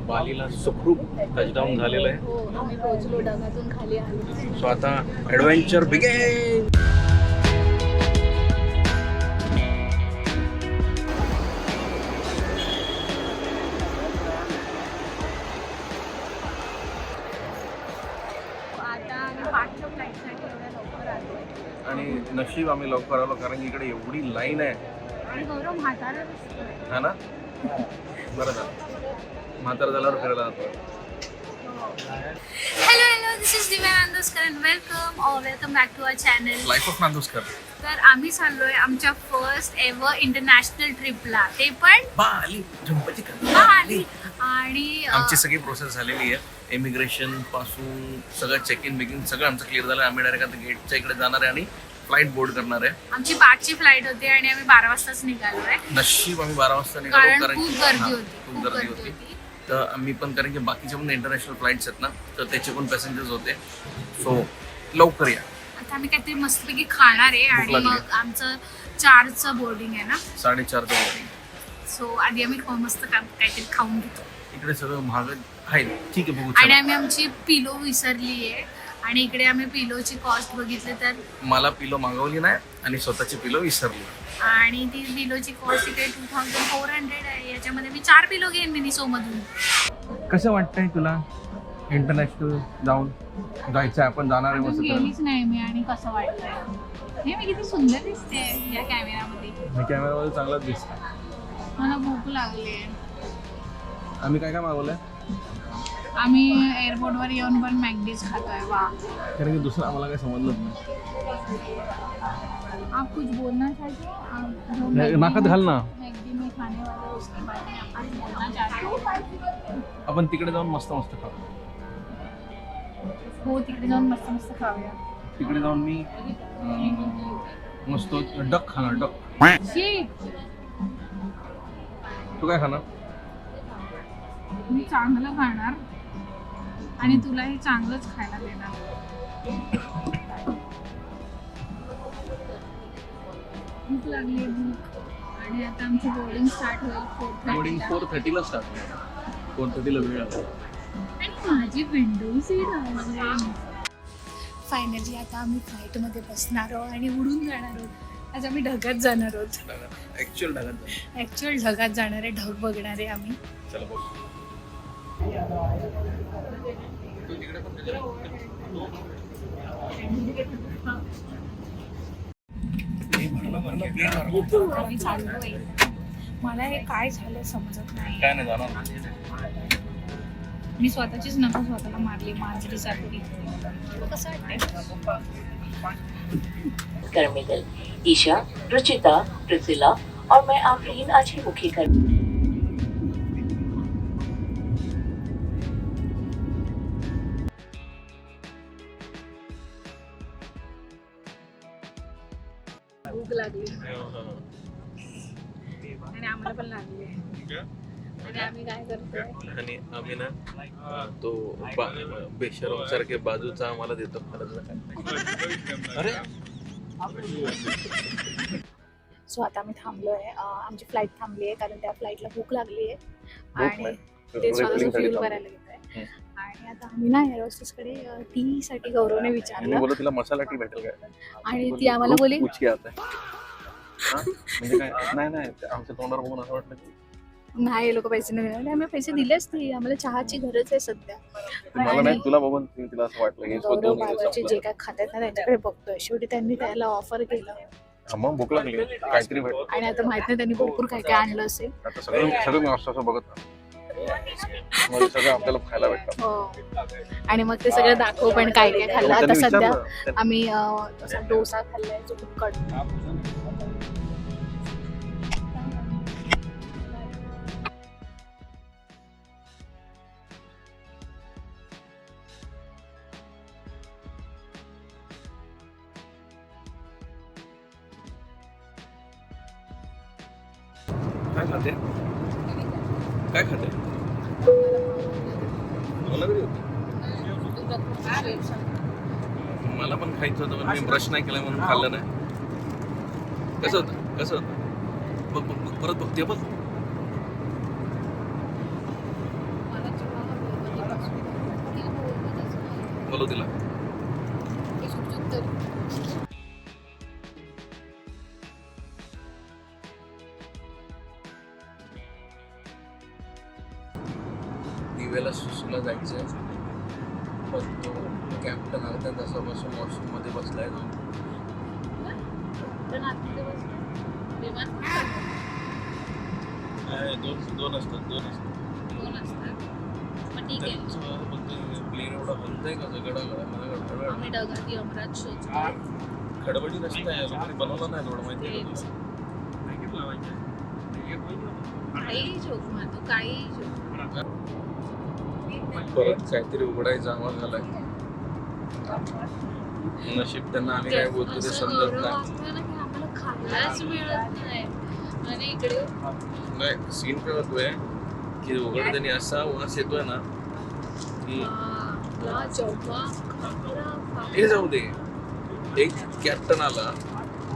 बालीला सुखरूप टचडाऊन झालेलं आहे. हो, आम्ही पोहोचलो, ढगातून खाली आलो. सो आता ॲडव्हेंचर बिगेन. आता आम्ही 5च्या फ्लाईटसाठी एवढ्या लवकर आलो आणि नशीब आम्ही लवकर आलो कारण की इकडे एवढी लाईन आहे. आणि गौरव म्हातारा दिसतोय. हा ना, बरं झालं म्हातारा झाल्यावर फिरायला जातो. Hello, this is Divya Nanduskar and welcome back to our channel life of Nanduskar. तर आम्ही चाललोय आमच्या फर्स्ट एव्हर इंटरनॅशनल ट्रिपला, ते पण बाली झुंपची बाली. आणि आमची सगळी प्रोसेस झालेली आहे. इमिग्रेशन पासून सगळं चेक इन बिकिंग सगळं आमचं क्लिअर झालं. आम्ही डायरेक्ट आता गेटच्या इकडे जाणार आहे आणि फ्लाईट बोर्ड करणार आहे. आमची 5ची फ्लाईट होती आणि आम्ही 12 वाजताच निघालोय. नशीब आम्ही 12 वाजता निघालो कारण कारण खूप की गर्दी हा, होती, खूप गर्दी होती. तर आम्ही पण कारण की बाकीचे पण इंटरनॅशनल फ्लाईट्स आहेत ना, तर त्याचे पण पॅसेंजर्स होते. सो लवकर या. आता आम्ही काहीतरी मस्तपैकी खाणार आहे आणि लागली. मग आमचं 4चं बोर्डिंग आहे ना, 4:30 बोर्डिंग. सो आधी आम्ही मस्त काहीतरी खाऊन घेतो. इकडे सगळं महाग आहे. ठीक आहे, बघू. आणि चला. आम्ही आमची पिलो विसरली आहे आणि इकडे आम्ही पिलोची कॉस्ट बघितली तर मला पिलो मागवली नाही आणि स्वतःची पिलो विसरली. आणि ती पिलोची कॉस्ट इकडे 2400 आहे. याच्यामध्ये मी 4 पिलो घेईन मिनिसो मधून. कसं वाटतंय तुला इंटरनॅशनल जायचं? आपण जाणार आहे अजून मस्त. गेलीच नाही मी आणि कसं वाटतंय हे मी किती सुंदर दिसते या कॅमेरामध्ये. मी कॅमेरामध्ये चांगलाच दिसतो. मला भूक लागली. आम्ही काय काय मागवलंय आम्ही एअरपोर्टवर येऊन पण मॅगडीज खातोय. वा, कारण की दुसरं आम्हाला काही समजलंच नाही. आप कुछ बोलना चाहते हो? आप जो नाकात घाल ना. मैगडी में खाने वाले उसके बारे में आप बोलना चाहते हो? आपण तिकडे जाऊन मस्त खाऊ. हो, तिकडे जाऊन मस्त खाऊया. तिकडे जाऊन मी मस्त डक खाणार. डक. शी, तू काय खाणार? मी चांगलं खाणार आणि तुलाही चांगलंच खायला देणार. भूक लागली भूक. आणि आता आमची बोर्डिंग स्टार्ट होईल बोर्डिंग 4:30 ला स्टार्ट होईल. 4:30 ला वेळ आहे. आणि माझी विंडो सीट आहे. फायनली आता आम्ही फ्लाईटमध्ये बसणार आहोत आणि उडून जाणार आहोत. आज आम्ही ढगात जाणार आहोत. ॲक्च्युअल ढगात जाणार आहे. ढग बघणार आहे आम्ही. चला बघ. आम्ही चाललोय. मला हे काय झालं समजत नाही. काय नाही जाणार. मी स्वतःचीच नका स्वतःला मारली मांजरी सारखी. कसं वाटतंय? कर्मिकल, ईशा, रुचिता, प्रिसिला और मैं आफरीन आज की मुख्य कर्मी। भूक लागली आणि आम्हाला पण लागली. आणि आम्ही काय करतोय? आणि आम्ही ना तो बेशरम सारखे बाजूचा आम्हाला देतो. अरे सो आता आम्ही थांबलोय. आमची फ्लाईट थांबली आहे कारण त्या फ्लाईटला भूक लागली आहे आणि ते स्वतःचं फ्यूल भरायला घेत आहे. आणि आता आम्ही ना एअर होस्टेसकडे टी साठी गौरवने विचारलं. तिला मसाला टी भेटेल काय? आणि ती आम्हाला बोली म्हणजे काय नाही आमच्या तोंडावर बघून असं वाटलं की नाही, हे लोक पैसे नाही देणार. आम्ही पैसे दिलेच नाही. आम्हाला चहाची गरज आहे सध्या. मला नाही, तुला बघून तिला असं वाटलं की गौरव बाबाचे जे काय खातात ना त्यांच्याकडे बघतोय. शेवटी त्यांनी त्याला ऑफर केलं. मग भूक लागली काहीतरी भेट. आणि आता माहित नाही त्यांनी भरपूर काय काय आणलं असेल. आता सगळं मी असं बघत राहतो. सगळं आपल्याला खायला भेटतं. हो, आणि मग ते सगळं दाखव पण काय काय खाल्लं. आता सध्या आम्ही असा डोसा खाल्लाय जो खूप कडक. काय खाते? काय खाते? मला पण खायचं होतं पण मी ब्रश नाही केला म्हणून खाल्लं नाही. कसं होतं? बघ परत बघते बघ. बोलव तिला. ते सुटसुट तरी. दिव्याला सुसूला जायचंय, पण तो कॅप्टन अर्ध्या तासापासून वॉशरूम मध्ये बसलाय जाऊन. पण आतमध्ये बसलं. विमान दोन असतात. दोन असतात. मग ठीक आहे. प्लेन एवढा बंद आहे का सगळं आम्ही ढगात यमराज शोधतो. खडबडी नसतं लोकांनी बनवलं नाही थोडं माहिती आहे तेच. का? काही जोक मारतो, काही जोक. परत काहीतरी उघडायचा आवाज झालाय. नशीब त्यांना आम्ही काय बोलतो ते असं समजत गौरव नाही. वाटतोय ना की आम्हाला खायलाच मिळत नाही. आणि इकडे नाही सीन काय होतोय की उघडताना असा वास येतोय ना की हे जाऊ दे. एक कॅप्टन आला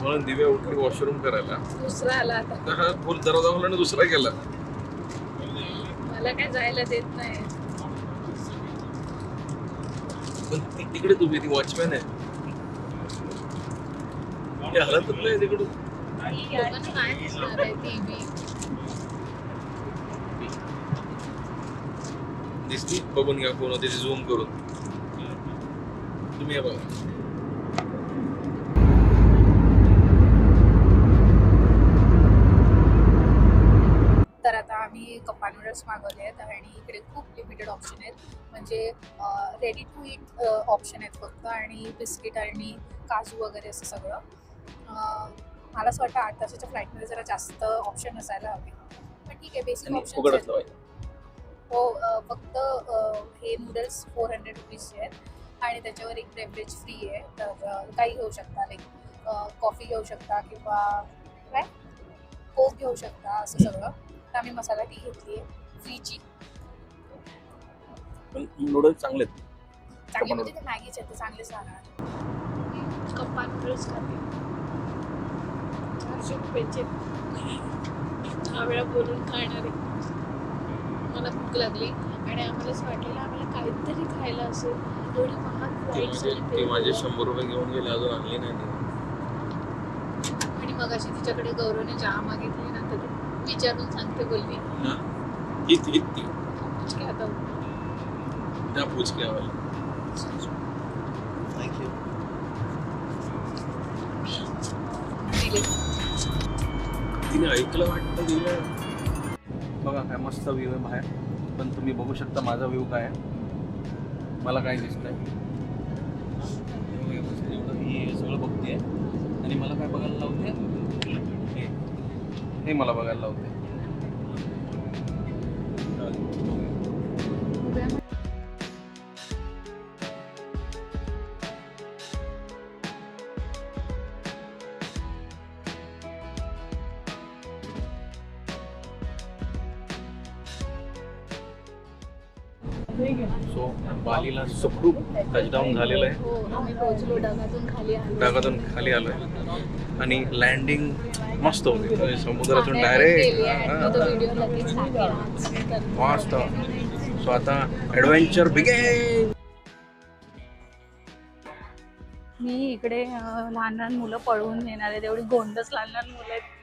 म्हणून दिव्या उठली वॉशरूम करायला, दुसरा आला आता. तर हा फुल दरवाजा खोलला आणि दुसरा गेला. मला काय जायला देत नाही. पण ती तिकडे तुम्ही ती वॉचमॅन आहे, ते हलतच नाही तिकडून. लोकांना काय दिसणार आहे टीव्ही. दिसती बघून घ्या कोण होते झूम करून. तुम्ही हे बघा. तर आता आम्ही कप्पा नूडल्स मागवले आहेत आणि इकडे खूप लिमिटेड ऑप्शन आहेत. म्हणजे रेडी टू इट ऑप्शन आहेत फक्त, आणि बिस्किट आणि काजू वगैरे असं सगळं. मला असं वाटतं 8 तासाच्या फ्लाईटमध्ये जरा जास्त ऑप्शन असायला हवे. पण ठीक आहे, बेसिक ऑप्शन हो. फक्त हे नूडल्स 400 रुपीजचे आहेत आणि त्याच्यावर एक बेवरेज फ्री आहे. तर काही घेऊ शकता, लाईक कॉफी घेऊ शकता किंवा काय कोक घेऊ शकता, असं सगळं. तर आम्ही मसाला टी घेतली आहे फ्रीची. पण नूडल्स चांगले आहेत. चांगले म्हणजे ते मॅगीचे आहेत, ते चांगलेच राहणार. कप्पा नूडल्स खाते 400 रुपयाचे. 6 वेळा बोलून खाणार आहे. मला भूक लागली आणि आम्हाला असं वाटलेलं आम्हाला काहीतरी खायला असेल. एवढी महाग ते माझे 100 रुपये घेऊन गेले, अजून आणली नाही. आणि मग अशी तिच्याकडे गौरवने चहा मागितली ना, तर विचारून सांगते बोलली ती आता त्या पूछ के वाला. थँक्यू. दिले. तिने ऐकलं वाटतं दिलं. बघा काय मस्त व्ह्यू आहे बाहेर, पण तुम्ही बघू शकता माझा व्ह्यू काय आहे. मला काय दिसतंय एवढं मी सगळं बघते आणि मला काय बघायला लावते, हे मला बघायला लावते. सो बालीला सुखरूप टचडाऊन झालेलं आहे. हो, आम्ही पोहोचलो. ढगातून खाली आणि लँडिंग मस्त होती समुद्रातून डायरेक्ट मस्त. सो आता ॲडव्हेंचर बिगेन. मी इकडे लहान लहान मुलं पळवून येणार आहेत, एवढी गोंडस लहान लहान मुलं आहेत.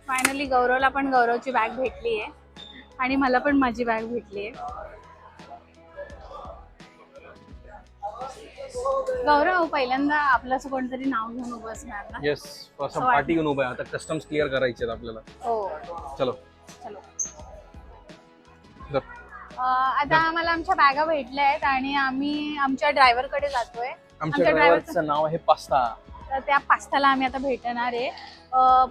फायनली गौरवला पण गौरवची बॅग भेटली आहे आणि मला पण माझी बॅग भेटली आहे. गौरव पहिल्यांदा आपलं असं कोणतरी नाव घेऊन उभं असणार ना. येस, असं पार्टी घेऊन उभा आहे. आता कस्टम्स क्लिअर करायचे आहेत आपल्याला. हो चलो चलो. आता आम्हाला आमच्या बॅगा भेटल्या आहेत आणि आम्ही आमच्या ड्रायव्हरकडे जातोय. आमच्या ड्रायव्हरचं नाव आहे पास्ता. तर त्या पास्ताला आम्ही आता भेटणार आहे.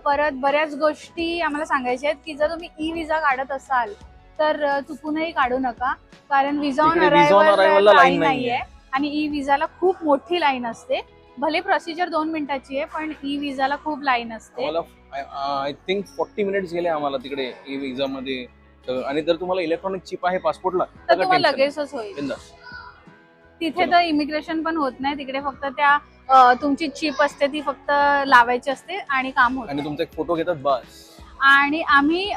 परत बऱ्याच गोष्टी आम्हाला सांगायच्या आहेत की जर तुम्ही ई विजा काढत असाल तर चुकूनही काढू नका, कारण विजा ऑन अरायव्हल लाईन नाहीये आणि ई विजाला खूप मोठी लाईन असते. भले प्रोसिजर 2 मिनिटाची आहे, पण ई विजाला खूप लाईन असते. आय थिंक 40 मिनिट्स गेले आम्हाला तिकडे ई विजा मध्ये. आणि जर तुम्हाला इलेक्ट्रॉनिक चिप आहे पासपोर्टला तर तुम्हाला लगेचच होईल. तिथे तर इमिग्रेशन पण होत नाही, तिकडे फक्त त्या तुमची चिप असते ती फक्त लावायची असते आणि काम होतं. आणि तुमचा एक फोटो घेतात बस. आणि आम्ही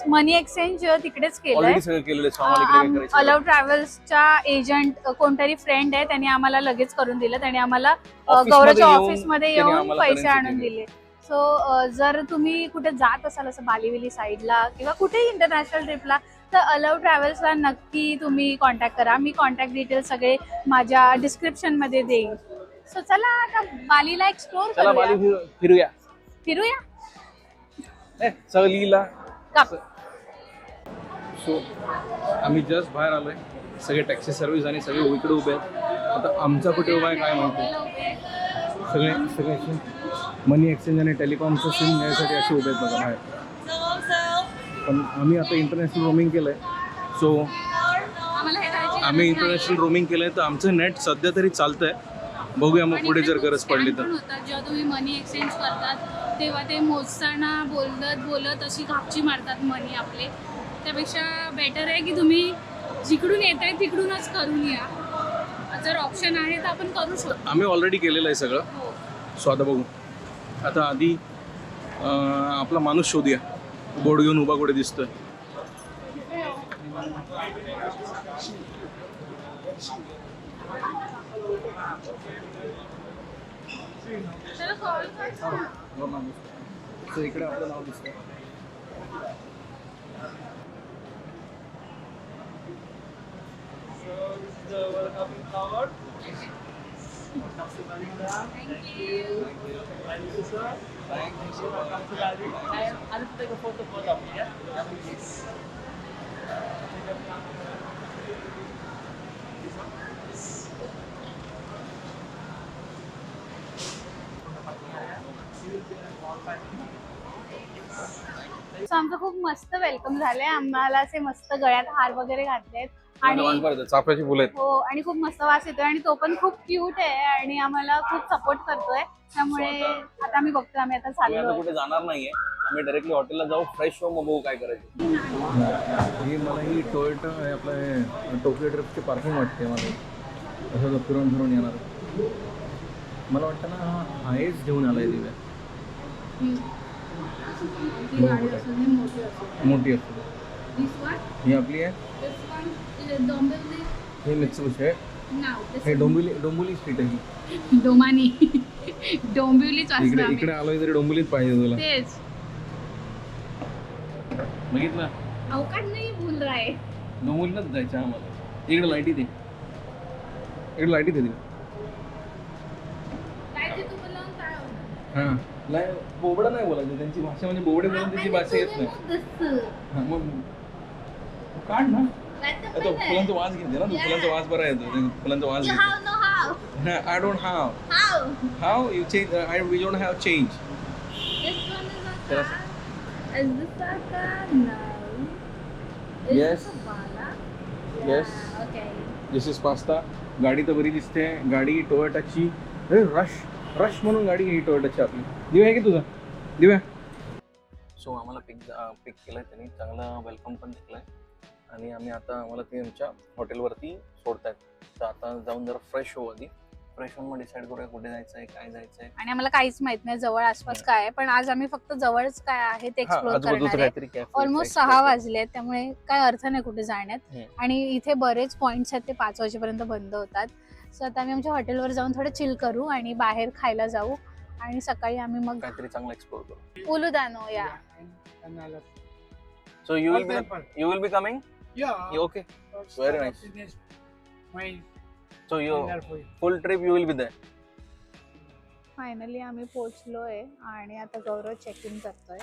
मनी एक्सचेंज तिकडेच केलंय. ऑलरेडी सगळं केलेलं आहे, आम्हाला इकडे काय करायचं अलाव ट्रॅव्हल्सच्या एजंट कोणतरी फ्रेंड आहे, त्यांनी आम्हाला लगेच करून दिलं. त्यांनी आम्हाला गौरवच्या ऑफिसमध्ये येऊन पैसे आणून दिले. सो जर तुम्ही कुठे जात असाल असं बालीविली साईडला किंवा कुठेही इंटरनॅशनल ट्रिपला, तर अलाव ट्रॅव्हल्सला नक्की तुम्ही कॉन्टॅक्ट करा. मी कॉन्टॅक्ट डिटेल्स सगळे माझ्या डिस्क्रिप्शन मध्ये देईन. सो चला आता बालीला एक्सप्लोर चला करूया. बाली फिरूया. फिरूया सहलीला. काप. सो आम्ही जस्ट बाहेर आलोय, सगळे टॅक्सी सर्व्हिस आणि सगळे इकडे उभे आहेत. आता आमचा कुठे उभा आहे काय माहिती. सगळे मनी एक्सचेंज आणि टेलिकॉमचं सिम घ्यायसाठी असे उभे आहेत बघा बाहेर. पण आम्ही आता इंटरनॅशनल रोमिंग केलंय. सो आम्ही इंटरनॅशनल रोमिंग केलंय, तर आमचं नेट सध्या तरी चालतंय. बघूया मग पुढे जर गरज पडली तर. जेव्हा तुम्ही मनी एक्सचेंज करतात तेव्हा ते मोजताना बोलत अशी घापची मारतात मनी आपले. त्यापेक्षा बेटर आहे की तुम्ही जिकडून येत आहे तिकडूनच करून या. जर ऑप्शन आहे तर आपण करू शकतो. आम्ही ऑलरेडी केलेलं आहे सगळं. सो आता बघू. आता आधी आपला माणूस शोधूया, बोर्ड घेऊन उभा कुठे दिसतोय. इकडे आपलं नाव दिसतंय. सो आमचं खूप मस्त वेलकम झालंय. आम्हाला असे मस्त गळ्यात हार वगैरे घातलेत आणि चाफ्याची फुलं आहेत. हो, आणि खूप मस्त वास येतोय आणि तो पण खूप क्यूट आहे आणि आम्हाला खूप सपोर्ट करतोय. त्यामुळे आता आम्ही बघतोय, आम्ही आता आम्ही आता चाललोय. कुठे जाणार नाहीये, आम्ही डायरेक्टली हॉटेलला जाऊ, फ्रेश होऊ, मग बघू काय करायचं. ही मला ही टोयोटा आपलं टोकियो ट्रिपची पार्किंग वाटते. मला असं फिरून येणार. मला वाटतं ना हायच घेऊन आलाय दिव्या. मोठी असते ही आपली आहे. हे मित्सुबिशी आहे. हे डोंबिवली स्ट्रीट आहे ही. डोमानी डोंबिवलीच असणार. इकडे आलोय तरी डोंबिवलीच पाहिजे तुला. तेच बघितलं, अवकाश नाही बोल रहा है. डोंबिवलीलाच जायचं आम्हाला. इकडे लाईटी दे, इकडे लाईटी दे. हां, बोबडा नाही बोलायचं. त्यांची भाषा म्हणजे बोबडे बोलून त्यांची भाषा येत नाही. मग काढ ना. तो फुलांचा वास घेते ना, फुलांचा वास बरा येतो. फुलांचा वास घेते. I don't have you change. We don't have change. Yes this is pasta. गाडी तर बरी दिसते. गाडी टोयोटाची. रश म्हणून गाडी ही टोयोटाची आपली. दिव्या आहे की तुझा दिव्या. सो आम्हाला पिक केलंय त्यांनी, चांगला वेलकम पण दिलंय. आणि आम्ही आता आम्हाला ते आमच्या हॉटेलवरती सोडतायत. तर आता जाऊन जरा फ्रेश होऊ. आधी फ्रेश होऊन मग डिसाईड करूया कुठे जायचं आहे, काय जायचं आहे. आणि आम्हाला काहीच माहित नाही जवळ आसपास काय आहे. पण आज आम्ही फक्त जवळच काय आहे ते एक्सप्लोर करणार आहे. ऑलमोस्ट 6 वाजले, त्यामुळे काय अर्थ नाही कुठे जाण्यात. आणि इथे बरेच पॉइंट्स आहेत, ते 5 वाजेपर्यंत बंद होतात. सो आता आम्ही आमच्या हॉटेलवर जाऊन थोडं चिल करू आणि बाहेर खायला जाऊ आणि सकाळी आम्ही मग काहीतरी चांगलं एक्सप्लोर करू. उलुदानो या. So you will be coming? Yeah. Okay. Very nice. Fine. So you full trip you will be there. Finally आम्ही पोहोचलोय आणि आता गौरव चेक इन करतोय.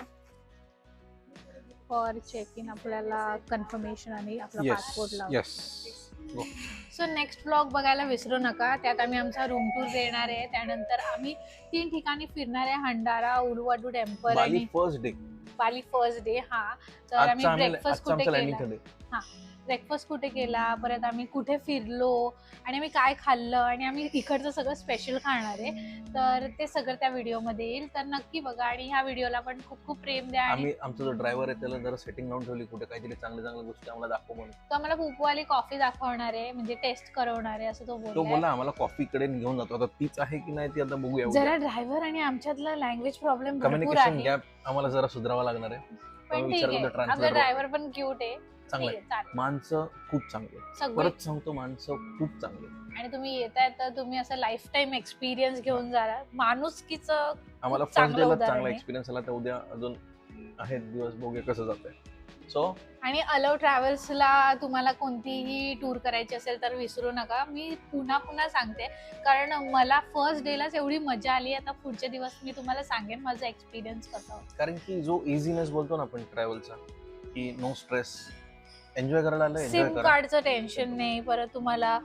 फॉर चेक इन आपल्याला कन्फर्मेशन आणि आपला पासपोर्ट लावतो. सो नेक्स्ट व्लॉग बघायला विसरू नका. त्यात आम्ही आमचा रूम टूर देणार आहे. त्यानंतर आम्ही 3 ठिकाणी फिरणार आहे, हंडारा, उलुवाडू टेम्पल आणि फर्स्ट डे. बाली फर्स्ट डे. हा, तर आम्ही ब्रेकफास्ट कुठे केला. हा, ब्रेकफास्ट कुठे केला, परत आम्ही कुठे फिरलो आणि आम्ही काय खाल्लं आणि आम्ही इकडचं सगळं स्पेशल खाणार आहे. तर ते सगळं त्या व्हिडिओमध्ये येईल, तर नक्की बघा आणि ह्या व्हिडिओला पण खूप खूप प्रेम द्या. आणि आम्ही आमचा जो ड्रायव्हर आहे त्याला जरा सेटिंग लावून ठेवली कुठे काहीतरी चांगल्या चांगल्या गोष्टी आम्हाला दाखव म्हणून. तो आम्हाला पुपूवाली कॉफी दाखवणार आहे, म्हणजे टेस्ट करवणार आहे असं तो तो बोलला. बोला आम्हाला कॉफीकडे घेऊन जातो. आता तीच आहे की नाही ती आता बघूया. जरा ड्रायव्हर आणि आमच्यातला लँग्वेज प्रॉब्लेम भरपूर कम्युनिकेशन आहे, गॅप आम्हाला जरा सुधारावा लागणार आहे. पण ठीक विचारलं आहे. तर आपला ट्रान्सलेटर ड्रायव्हर पण क्यूट आहे. चांगलं ठीक आहे. आहे, चालेल. माणसं खूप चांगली आहेत. सगळी. परत सांगतो माणसं खूप चांगली आहेत. आणि तुम्ही येताय तर तुम्ही असं लाईफ टाईम एक्सपिरियन्स घेऊन जाणार. माणुसकीचं आम्हाला खूप फर्स्ट चांगलं डेला उदाहरण चांगला आहे. एक्सपिरियन्स आला. तर उद्या अजून आहेत दिवस, बघूया कसं जातंय. सो आणि अलाव ट्रॅव्हल्सला तुम्हाला कोणतीही टूर करायची असेल तर विसरू नका. मी पुन्हा पुन्हा सांगते, कारण मला फर्स्ट डेलाच एवढी मजा आली. आता पुढचे दिवस मी तुम्हाला सांगेन माझा एक्सपिरियन्स कसा होता. कारण की जो इझीनेस बोलतो ना आपण ट्रॅव्हलचा, की नो स्ट्रेस, एन्जॉय करायला आलं एन्जॉय सिम करा. कार्डचं टेन्शन नाही, परत तुम्हाला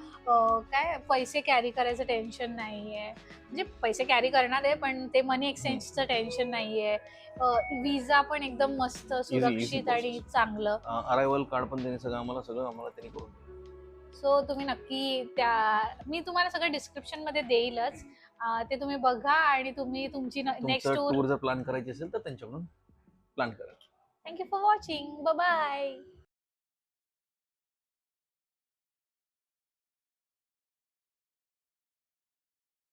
काय पैसे कॅरी करायचं टेन्शन नाहीये. म्हणजे पैसे कॅरी करणार आहे पण ते मनी एक्सचेंजचं टेन्शन नाहीये. विजा पण एकदम मस्त सुरक्षित process. आणि चांगलं. अरायवल कार्ड पण त्यांनी सगळं आम्हाला त्यांनी करून दिलं. सो तुम्ही नक्की मी तुम्हाला सगळं डिस्क्रिप्शन मध्ये देईलच. ते तुम्ही बघा आणि तुम्ही तुमची नेक्स्ट तुमचं टूर. टूर जर प्लॅन करायची असेल तर त्यांच्याकडून प्लॅन करा. Thank you for watching. बाय.